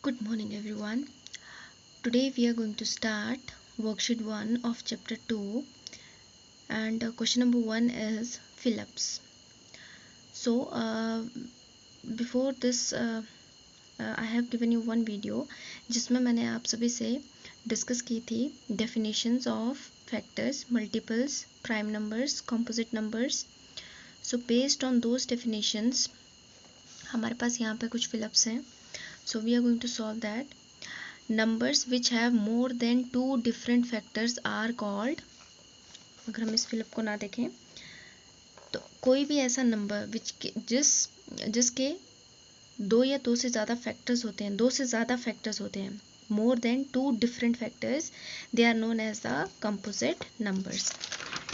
Good morning everyone. Today we are going to start worksheet 1 of chapter 2 and question number 1 is fill-ups. So before this I have given you one video जिसमें मैंने आप सभी से discuss की थी definitions of factors, multiples, prime numbers, composite numbers. So based on those definitions हमारे पास यहाँ पे कुछ fill-ups हैं. So we are going to solve that. Numbers which have more than 2 different factors are called, अगर हम इस फिलअप को ना देखें तो कोई भी ऐसा नंबर जिसके दो या दो से ज़्यादा फैक्टर्स होते हैं, more than 2 different factors, they are known as the composite numbers.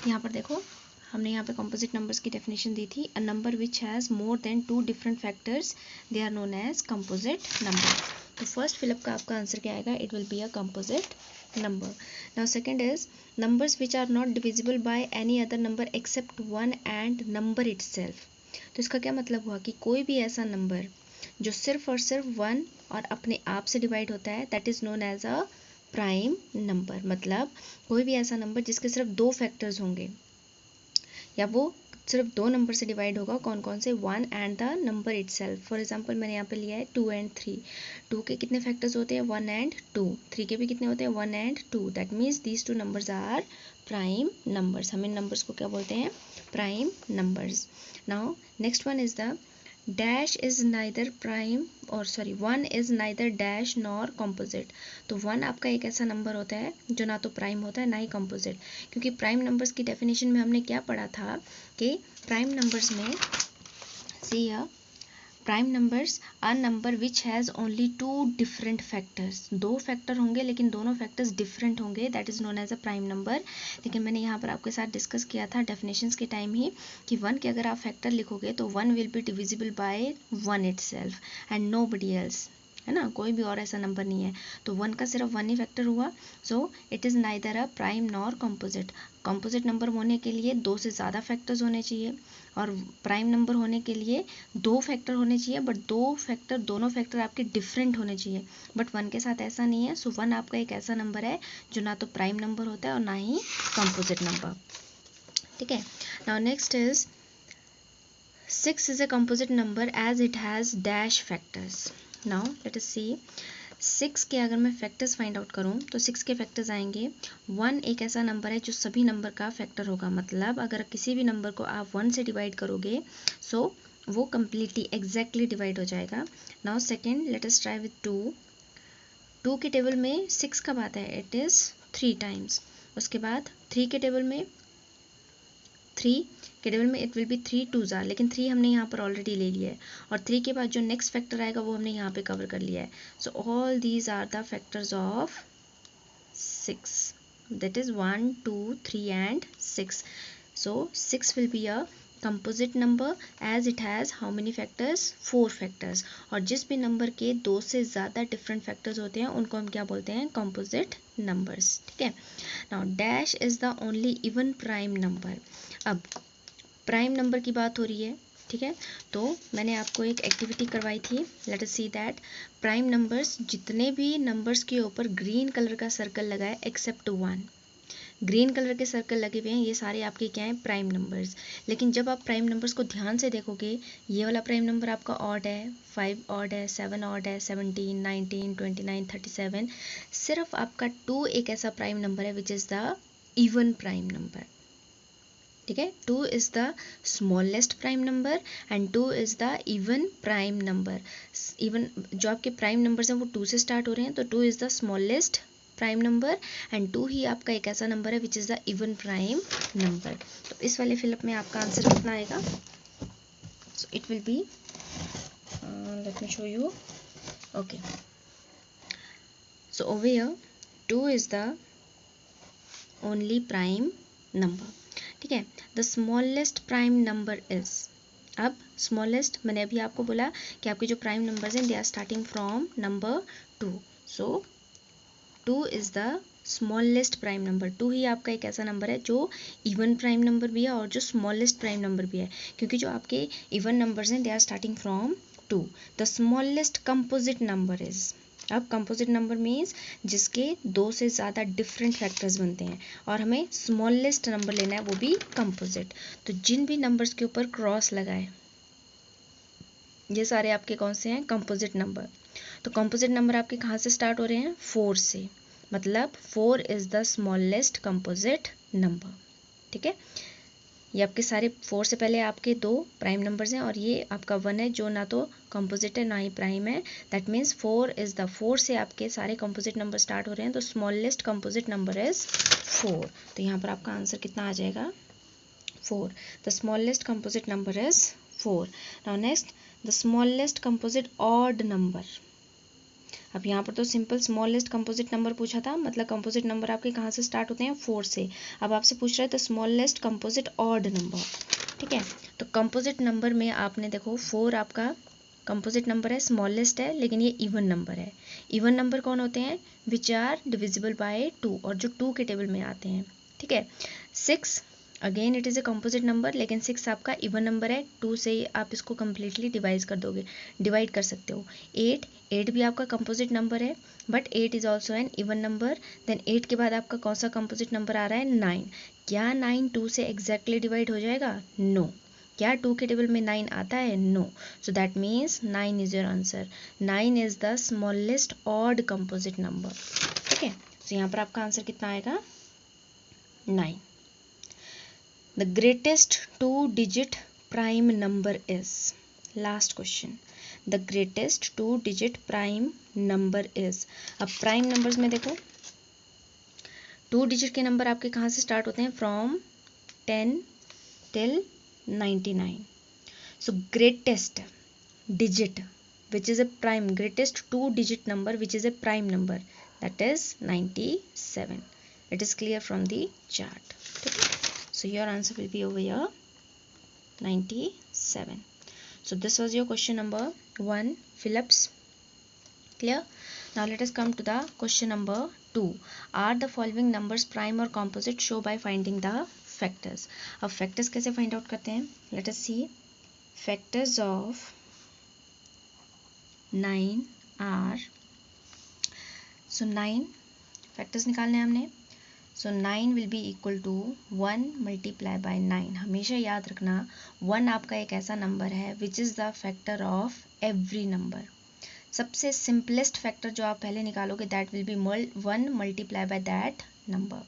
यहाँ पर देखो हमने यहाँ पे कंपोजिट नंबर्स की डेफिनेशन दी थी. A number which has more than 2 different factors, they are known as composite number. तो फर्स्ट फिलअप का आपका आंसर क्या आएगा? It will be a composite number. Now second is numbers which are not divisible by any other number accept 1 and number itself. तो इसका क्या मतलब हुआ कि कोई भी ऐसा नंबर जो सिर्फ और सिर्फ 1 और अपने आप से डिवाइड होता है, that is known as a prime number. मतलब कोई भी ऐसा नंबर जिसके सिर्फ 2 फैक्टर्स होंगे या वो सिर्फ 2 नंबर से डिवाइड होगा. कौन कौन से? 1 and the number itself. For example मैंने यहाँ पे लिया है 2 एंड 3. 2 के कितने फैक्टर्स होते हैं? 1 एंड 2. 3 के भी कितने होते हैं? 1 and 2. That means these 2 numbers are prime numbers. हम इन नंबर्स को क्या बोलते हैं? Prime numbers. Now next one is the dash is neither prime और 1 is neither dash nor composite. तो 1 आपका एक ऐसा नंबर होता है जो ना तो प्राइम होता है ना ही कॉम्पोजिट. क्योंकि प्राइम नंबर्स की डेफिनेशन में हमने क्या पढ़ा था कि प्राइम नंबर्स में prime numbers are number which has only 2 different factors. 2 factor होंगे लेकिन दोनों फैक्टर्स डिफरेंट होंगे, that is known as a prime number. लेकिन मैंने यहाँ पर आपके साथ डिस्कस किया था डेफिनेशंस के टाइम ही कि 1 के अगर आप फैक्टर लिखोगे तो 1 will be divisible by 1 itself and nobody else, है ना, कोई भी और ऐसा नंबर नहीं है. तो 1 का सिर्फ 1 ही फैक्टर हुआ. So it is neither a prime nor composite. Composite number होने के लिए 2 से ज़्यादा फैक्टर्स होने चाहिए और प्राइम नंबर होने के लिए 2 फैक्टर होने चाहिए, बट दोनों फैक्टर आपके डिफरेंट होने चाहिए. बट 1 के साथ ऐसा नहीं है. सो 1 आपका एक ऐसा नंबर है जो ना तो प्राइम नंबर होता है और ना ही कॉम्पोजिट नंबर. ठीक है. Now next is 6 is a composite number as it has dash factors. Now let us see 6 के अगर मैं फैक्टर्स फाइंड आउट करूँ तो 6 के फैक्टर्स आएंगे. 1 एक ऐसा नंबर है जो सभी नंबर का फैक्टर होगा. मतलब अगर किसी भी नंबर को आप 1 से डिवाइड करोगे सो वो कम्प्लीटली एग्जैक्टली डिवाइड हो जाएगा. Now second let us try with 2. 2 के टेबल में 6 कब आता है? It is 3 times. उसके बाद 3 के टेबल में it will be 3 2s are, लेकिन 3 हमने यहाँ पर ऑलरेडी ले लिया है और 3 के बाद जो नेक्स्ट फैक्टर आएगा वो हमने यहाँ पे कवर कर लिया है. So all these are the factors of 6, that is 1 2 3 and 6. So 6 will be a composite number as it has how many factors? 4 factors. और जिस भी नंबर के 2 से ज़्यादा डिफरेंट फैक्टर्स होते हैं उनको हम क्या बोलते हैं? Composite numbers. ठीक है. Now dash is the only even prime number. अब प्राइम नंबर की बात हो रही है. ठीक है. तो मैंने आपको एक एक्टिविटी करवाई थी. Let us see that prime numbers, जितने भी नंबर्स के ऊपर ग्रीन कलर का सर्कल लगा है एक्सेप्ट 1, ग्रीन कलर के सर्कल लगे हुए हैं, ये सारे आपके क्या हैं? Prime numbers. लेकिन जब आप प्राइम नंबर्स को ध्यान से देखोगे, ये वाला प्राइम नंबर आपका ऑड है, 5 ऑड है, 7 ऑड है, 17 19 29 37. सिर्फ आपका 2 एक ऐसा प्राइम नंबर है which is the even prime number. ठीक है. 2 is the smallest prime number and 2 is the even prime number. Even जो आपके प्राइम नंबर्स हैं वो 2 से स्टार्ट हो रहे हैं, तो 2 is the smallest prime number and 2 ही आपका एक ऐसा नंबर है which is the even prime number. तो इस वाले फिलअप में आपका आंसर कितना आएगा? So it will B, let me show you. Okay. So over here 2 is the only prime number. ठीक है. The smallest prime number is, अब स्मॉलेस्ट मैंने अभी आपको बोला कि आपके जो प्राइम नंबर्स हैं they are starting from number 2. So 2 is the smallest prime number. 2 ही आपका एक ऐसा नंबर है जो इवन प्राइम नंबर भी है और जो स्मॉलेस्ट प्राइम नंबर भी है, क्योंकि जो आपके इवन नंबर्स हैं they are starting from 2. The smallest composite number is, अब कंपोजिट नंबर मीन्स जिसके 2 से ज़्यादा डिफरेंट फैक्टर्स बनते हैं और हमें स्मॉलेस्ट नंबर लेना है, वो भी कंपोजिट। तो जिन भी नंबर्स के ऊपर क्रॉस लगाए, ये सारे आपके कौन से हैं? Composite number. तो कंपोजिट नंबर आपके कहाँ से स्टार्ट हो रहे हैं? 4 से, मतलब 4 is the smallest composite number. ठीक है, ये आपके सारे 4 से पहले आपके 2 प्राइम नंबर्स हैं और ये आपका 1 है जो ना तो कंपोजिट है ना ही प्राइम है। दैट मीन्स 4 से आपके सारे कंपोजिट नंबर स्टार्ट हो रहे हैं, तो स्मॉलेस्ट कंपोजिट नंबर इज 4। तो यहाँ पर आपका आंसर कितना आ जाएगा? 4। The smallest composite number is 4। Now next, the smallest composite odd number. अब यहाँ पर तो सिंपल स्मॉलेस्ट कंपोजिट नंबर पूछा था, मतलब कंपोजिट नंबर आपके कहाँ से स्टार्ट होते हैं? 4 से। अब आपसे पूछ रहा है the smallest composite odd number. ठीक है, तो कंपोजिट नंबर में आपने देखो 4 आपका कंपोजिट नंबर है, स्मॉलेस्ट है, लेकिन ये इवन नंबर है। इवन नंबर कौन होते हैं? विच आर डिविजिबल बाय 2, और जो 2 के टेबल में आते हैं। ठीक है, 6 again it is a composite number, लेकिन 6 आपका इवन नंबर है, 2 से आप इसको कम्प्लीटली डिवाइड कर सकते हो। 8 भी आपका कंपोजिट नंबर है, but 8 is also an even number. Then 8 के बाद आपका कौन सा कंपोजिट नंबर आ रहा है? 9। क्या 9 2 से एग्जैक्टली डिवाइड हो जाएगा? नो। क्या 2 के टेबल में 9 आता है? No. So that means 9 is your answer. 9 is the smallest odd composite number. ठीक है, तो यहाँ पर आपका आंसर कितना आएगा? 9। The greatest 2-digit prime number is, last question, the greatest 2-digit prime number is। अब प्राइम नंबर्स में देखो 2 डिजिट के नंबर आपके कहाँ से स्टार्ट होते हैं? From 10 till 99। So greatest digit which is a prime, greatest 2-digit number which is a prime number, that is 97. It is clear from the chart. Okay? So your answer will be over here 97. So this was your question number 1, Phillips. Clear? Now let us come to the question number 2. Are the following numbers prime or composite? Show by finding the factors. अब factors कैसे find out करते हैं? Let us see. Factors of 9 are, so 9 factors निकालने हैं हमने। So 9 will be equal to 1 multiply by 9। हमेशा याद रखना 1 आपका एक ऐसा नंबर है which is the factor of every number. सबसे सिंपलेस्ट फैक्टर जो आप पहले निकालोगे that will be 1 multiply by that number.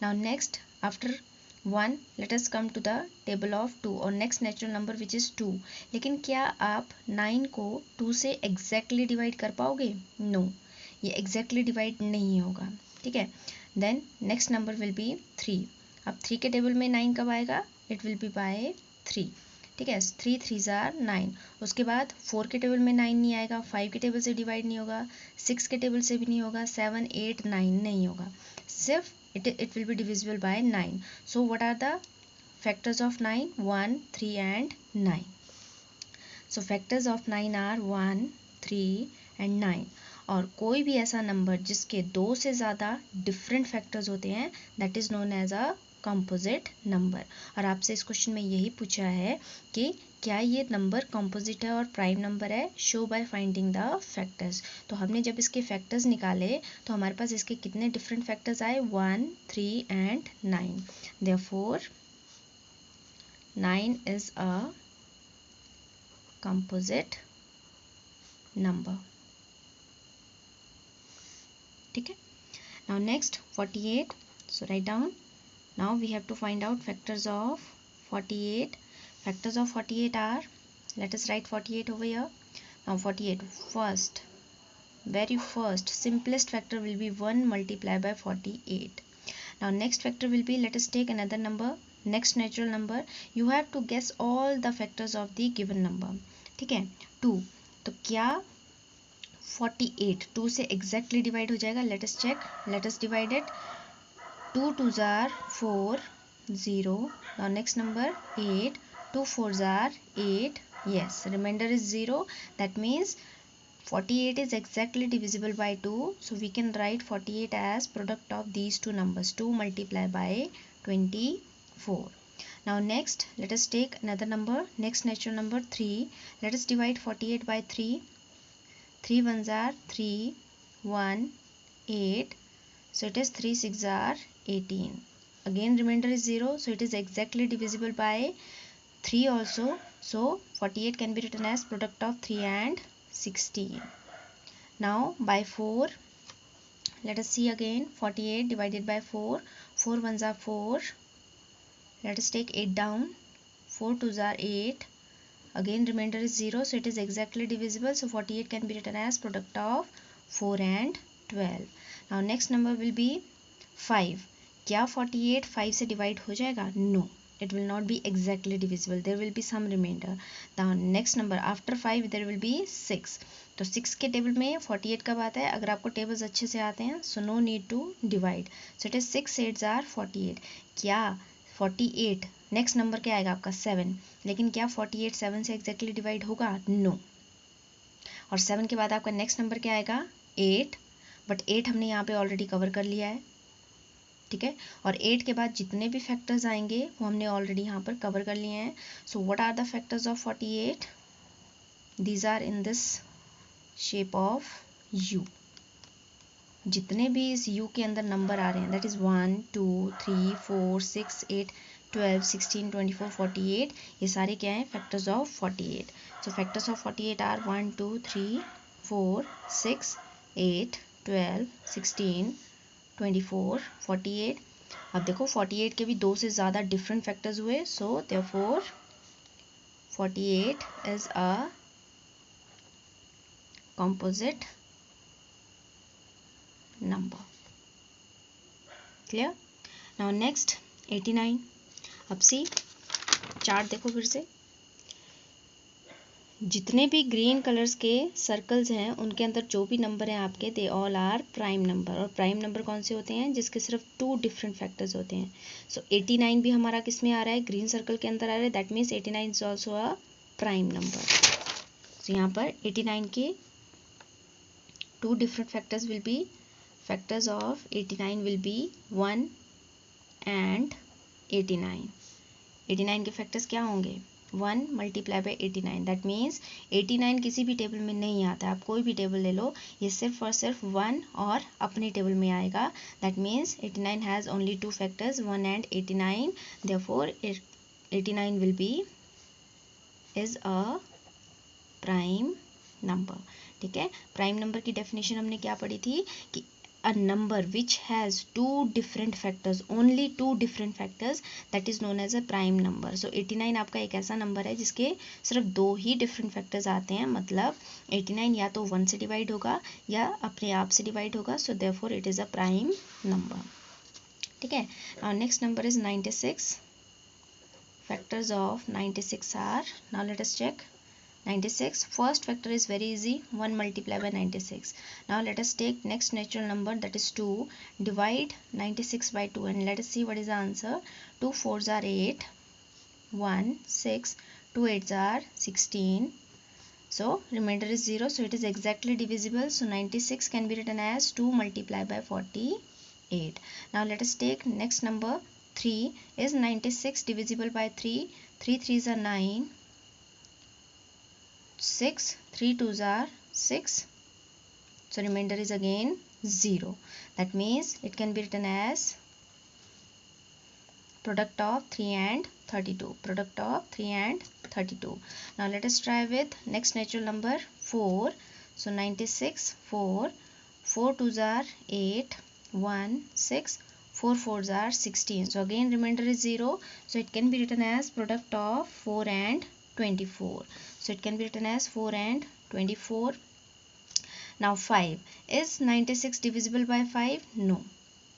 Now next after 1 let us come to the table of 2 और next natural number which is 2। लेकिन क्या आप 9 को 2 से एग्जैक्टली डिवाइड कर पाओगे? नो, ये एग्जैक्टली डिवाइड नहीं होगा। ठीक है, then next number will be 3। अब 3 के टेबल में 9 कब आएगा? It will be by 3। ठीक है, 3 3s are 9। उसके बाद 4 के टेबल में 9 नहीं आएगा, 5 के टेबल से डिवाइड नहीं होगा, 6 के टेबल से भी नहीं होगा, 7 8 9 नहीं होगा, सिर्फ it will be divisible by 9. So what are the factors of 9? 1 3 and 9. So factors of 9 are 1 3 and 9। और कोई भी ऐसा नंबर जिसके 2 से ज़्यादा डिफरेंट फैक्टर्स होते हैं that is known as a composite number. और आपसे इस क्वेश्चन में यही पूछा है कि क्या ये नंबर कंपोजिट है और प्राइम नंबर है? Show by finding the factors. तो हमने जब इसके फैक्टर्स निकाले तो हमारे पास इसके कितने डिफरेंट फैक्टर्स आए? 1 3 and 9। Therefore 9 is a composite number. ठीक है, now next 48. So write down. Now we have to find out factors of 48. Factors of 48 are, let us write 48 over here. Now 48 first, very first simplest factor will be 1 multiplied by 48. Now next factor will be, let us take another number, next natural number. You have to guess all the factors of the given number. ठीक है, 2। तो क्या 48 2 से exactly divide हो जाएगा? Let us check, let us divide it. 2 2s are 4 0। now next number 8, 2 4s are 8, yes, remainder is 0, that means 48 is exactly divisible by 2, so we can write 48 as product of these two numbers, 2 multiplied by 24. Now next let us take another number, next natural number 3. Let us divide 48 by 3. 3 1s are 3, 1, 8. So it is 3 6 are 18. Again remainder is 0. So it is exactly divisible by 3 also. So 48 can be written as product of 3 and 16. Now by 4. Let us see again. 48 divided by 4. 4 ones are 4. Let us take 8 down. 4 twos are 8. Again remainder is 0. So it is exactly divisible. So 48 can be written as product of 4 and 12. Now next number will be 5. क्या 48 5 से divide हो जाएगा? No. It will not be exactly divisible. There will be some remainder. Now next number after 5 there will be 6. तो 6 के table में 48 कब आता है? अगर आपको टेबल्स अच्छे से आते हैं, so no need to divide. So it is 6 8s are 48. क्या 48 नेक्स्ट नंबर क्या आएगा आपका? 7. लेकिन क्या 48 7 से एग्जैक्टली डिवाइड होगा? नो. और 7 के बाद आपका नेक्स्ट नंबर क्या आएगा? 8. बट 8 हमने यहाँ पे ऑलरेडी कवर कर लिया है, ठीक है. और 8 के बाद जितने भी फैक्टर्स आएंगे वो हमने ऑलरेडी यहाँ पर कवर कर लिए हैं. So what are the factors of 48? These are in this shape of you. जितने भी इस यू के अंदर नंबर आ रहे हैं, दैट इज 1 2 3 4 6 8 12 16 24 48, ये सारे क्या हैं? Factors of 48. So factors of 48 are 1 2 3 4 6 8 12 16 24 48. अब देखो 48 के भी दो से ज़्यादा डिफरेंट फैक्टर्स हुए. So therefore 48 is a composite number. Clear? Now next 89. अब सी चार्ट देखो फिर से. जितने भी ग्रीन कलर्स के सर्कल्स हैं उनके अंदर जो भी नंबर हैं आपके, they all are prime number. और प्राइम नंबर कौन से होते हैं? जिसके सिर्फ 2 डिफरेंट फैक्टर्स होते हैं. सो 89 भी हमारा किस में आ रहा है? ग्रीन सर्कल के अंदर आ रहा है. That means 89 is also a prime number. So यहाँ पर 89 के 2 different factors will be, factors of 89 will be 1 and 89. 89 के फैक्टर्स क्या होंगे? 1 मल्टीप्लाई बाई 89. दैट मीन्स 89 किसी भी टेबल में नहीं आता. आप कोई भी टेबल ले लो, ये सिर्फ और सिर्फ 1 और अपने टेबल में आएगा. That means 89 has only 2 factors, 1 and 89. Therefore 89 will be is a prime number. ठीक है. प्राइम नंबर की डेफिनेशन हमने क्या पढ़ी थी कि a number which has 2 different factors, only 2 different factors, that is known as a prime number. So 89 आपका एक ऐसा नंबर है जिसके सिर्फ 2 ही डिफरेंट फैक्टर्स आते हैं. मतलब 89 या तो 1 से डिवाइड होगा या अपने आप से डिवाइड होगा. So therefore it is a prime number. ठीक है. Now next number is 96. Factors of 96 are, now let us check. 96, first factor is very easy, 1 multiplied by 96. Now let us take next natural number, that is 2. Divide 96 by 2 and let us see what is the answer. 2 4s are 8, 1 6, 2 8s are 16. So remainder is 0, so it is exactly divisible. So 96 can be written as 2 multiplied by 48. Now let us take next number 3. Is 96 divisible by 3? 3 3s are 9. 6, 3 2s are 6. So remainder is again 0. That means it can be written as product of 3 and 32. Product of 3 and 32. Now let us try with next natural number 4. So 96 4. 4 2s are 8. 1 6. 4 4s are 16. So again remainder is 0. So it can be written as product of 4 and 24. So it can be written as 4 and 24. Now 5. Is 96 divisible by 5? No.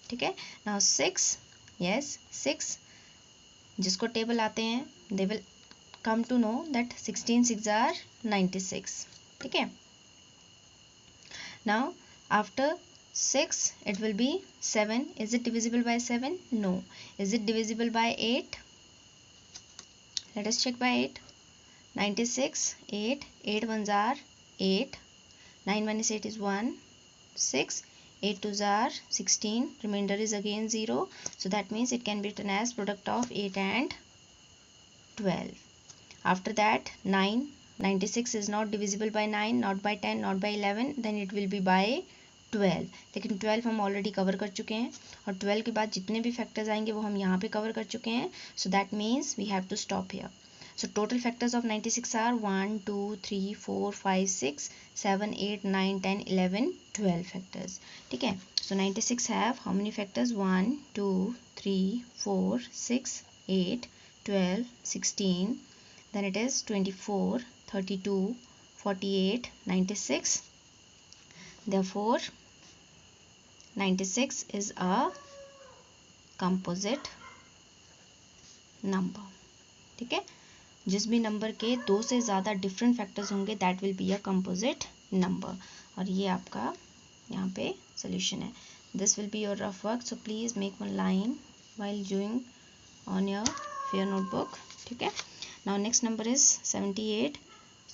ठीक है. Now 6. Yes, 6. जिसको table आते हैं they will come to know that 16 6 are 96. ठीक है. Now after 6 it will be 7. Is it divisible by 7? No. Is it divisible by 8? Let us check by 8. 96, 8, 8 ones are 8, 9 minus 8 is 1, 6, 8 twos are 16, remainder is again 0. So that means it can be written as product of 8 and 12. After that 9, 96 is not divisible by 9, not by 10, not by 11, then it will be by 12, लेकिन 12 हम already cover कर चुके हैं और 12 के बाद जितने भी फैक्टर्स आएंगे वो हम यहाँ पे कवर कर चुके हैं. So that means we have to stop here. So total factors of 96 are 1, 2, 3, 4, 5, 6, 7, 8, 9, 10, 11, 12 factors. ठीक है. So 96 have how many factors? 1, 2, 3, 4, 6, 8, 12, 16. Then it is 24, 32, 48, 96. Therefore 96 is a composite number. ठीक है. जिस भी नंबर के दो से ज़्यादा डिफरेंट फैक्टर्स होंगे that will be a composite number. और ये आपका यहाँ पे सोल्यूशन है. This will be your rough work, so please make one line while doing on your fair notebook. ठीक है. Now next number is 78.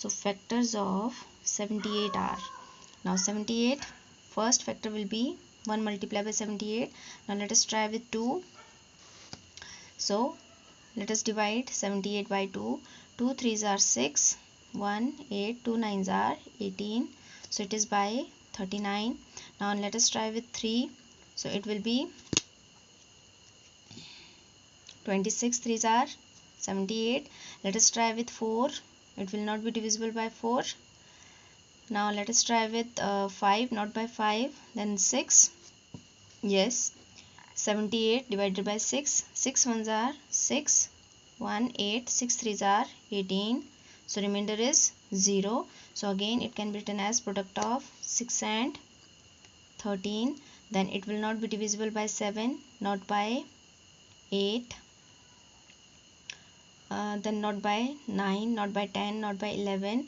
So factors of 78 are. Now 78 first factor will be 1 multiplied by 78. Now let us try with 2. So let us divide 78 by 2. 2 3s are 6, 1 8, 2 9s are 18. So it is by 39. Now let us try with 3. So it will be 26 3s are 78. Let us try with 4. It will not be divisible by 4. Now let us try with 5, not by 5. Then 6. Yes. 78 divided by 6. 6 1s are 6, 1 8, 6 3s are 18. So remainder is 0. So again it can be written as product of 6 and 13. Then it will not be divisible by 7, not by 8, then not by 9, not by 10, not by 11,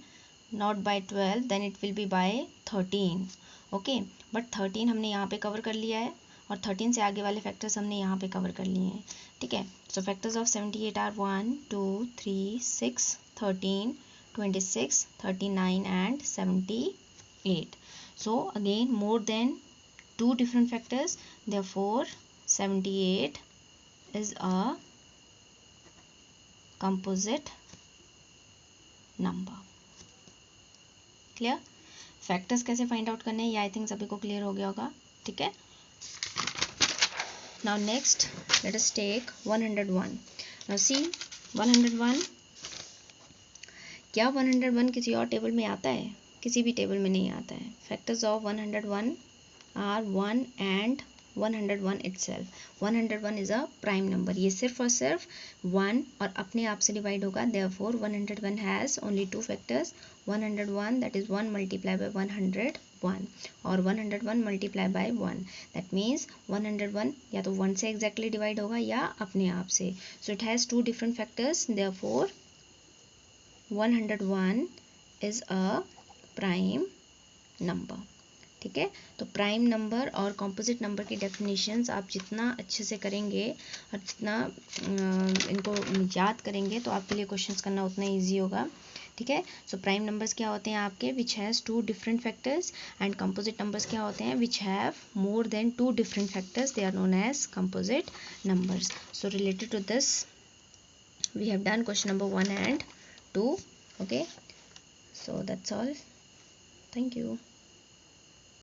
not by 12. Then it will be by 13. Okay, but 13 हमने यहाँ पे cover कर लिया है और 13 से आगे वाले फैक्टर्स हमने यहाँ पे कवर कर लिए हैं. ठीक है. So factors of 78 are 1, 2, 3, 6, 13, 26, 39 and 78. So again more than 2 different factors, therefore 78 is a composite number. Clear. Factors कैसे फाइंड आउट करने हैं ये आई थिंक सभी को क्लियर हो गया होगा. ठीक है. Now next let us take 101. Now see 101. क्या 101 किसी और टेबल में आता है? किसी भी टेबल में नहीं आता है. Factors of 101 are 1 and 101 itself. 101 is a prime number. ये सिर्फ और सिर्फ 1 और अपने आप से डिवाइड होगा. Therefore 101 has only two factors. 101 that is 1 multiplied by 101 और 101 multiplied by 1. That means 101 या तो 1 से exactly डिवाइड होगा या अपने आप से. So it has two different factors. Therefore 101 is a prime number. ठीक है. तो प्राइम नंबर और कॉम्पोजिट नंबर की डेफिनेशंस आप जितना अच्छे से करेंगे और जितना इनको याद करेंगे तो आपके लिए क्वेश्चंस करना उतना इजी होगा. ठीक है. सो प्राइम नंबर्स क्या होते हैं आपके? Which has 2 different factors. And composite numbers क्या होते हैं? Which have more than 2 different factors. They are known as composite numbers. So related to this we have done question number 1 and 2. Okay. So that's all. Thank you.